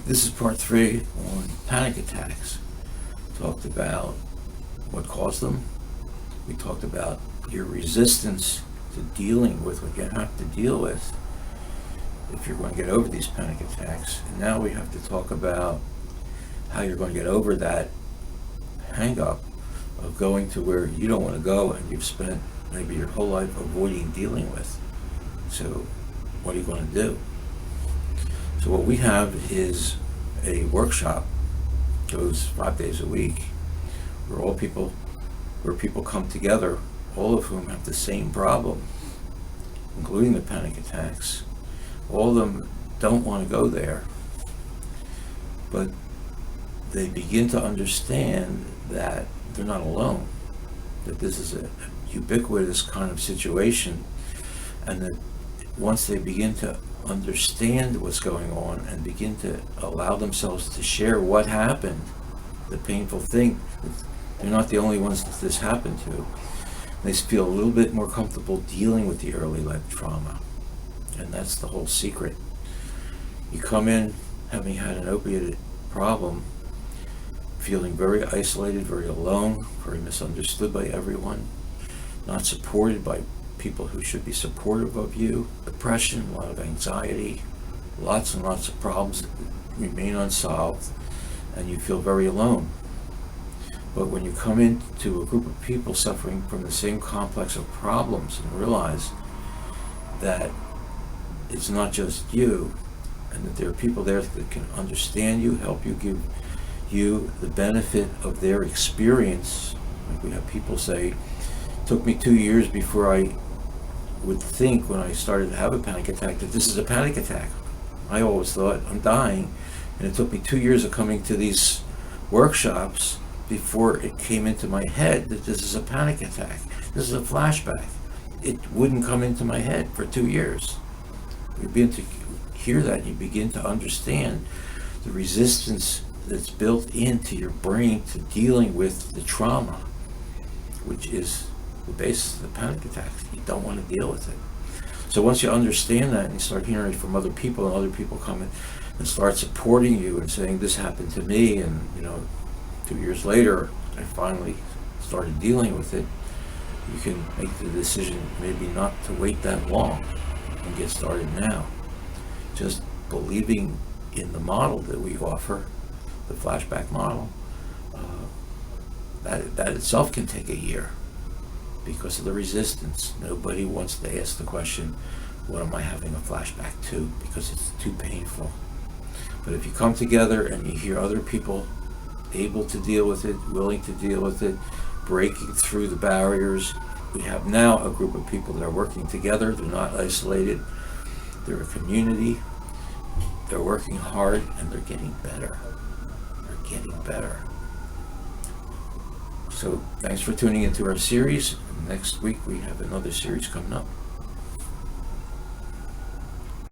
This is part 3 on panic attacks. Talked about what caused them. We talked about your resistance to dealing with what you have to deal with if you're going to get over these panic attacks. And now we have to talk about how you're going to get over that hang up of going to where you don't want to go and you've spent maybe your whole life avoiding dealing with. So what are you going to do? So what we have is a workshop, goes 5 days a week, where people come together, all of whom have the same problem, including the panic attacks. All of them don't want to go there, but they begin to understand that they're not alone, that this is a ubiquitous kind of situation, and that once they begin to understand what's going on and begin to allow themselves to share what happened, the painful thing, they're not the only ones that this happened to. They feel a little bit more comfortable dealing with the early life trauma. And that's the whole secret. You come in having had an opiate problem, feeling very isolated, very alone, very misunderstood by everyone, not supported by people who should be supportive of you, depression, a lot of anxiety, lots and lots of problems that remain unsolved, and you feel very alone. But when you come into a group of people suffering from the same complex of problems and realize that it's not just you, and that there are people there that can understand you, help you, give you the benefit of their experience. Like we have people say, it took me 2 years before I would think, when I started to have a panic attack, that this is a panic attack. I always thought I'm dying, and it took me 2 years of coming to these workshops before it came into my head that this is a panic attack. This is a flashback. It wouldn't come into my head for 2 years. You begin to hear that, you begin to understand the resistance that's built into your brain to dealing with the trauma, which is the basis of the panic attacks. You don't want to deal with it. So once you understand that and you start hearing it from other people, and other people come in and start supporting you and saying, this happened to me, and 2 years later I finally started dealing with it, you can make the decision maybe not to wait that long and get started now. Just believing in the model that we offer, the flashback model, that itself can take a year because of the resistance. Nobody wants to ask the question, what am I having a flashback to? Because it's too painful. But if you come together and you hear other people able to deal with it, willing to deal with it, breaking through the barriers, we have now a group of people that are working together. They're not isolated. They're a community. They're working hard, and they're getting better. They're getting better. So thanks for tuning into our series. Next week we have another series coming up.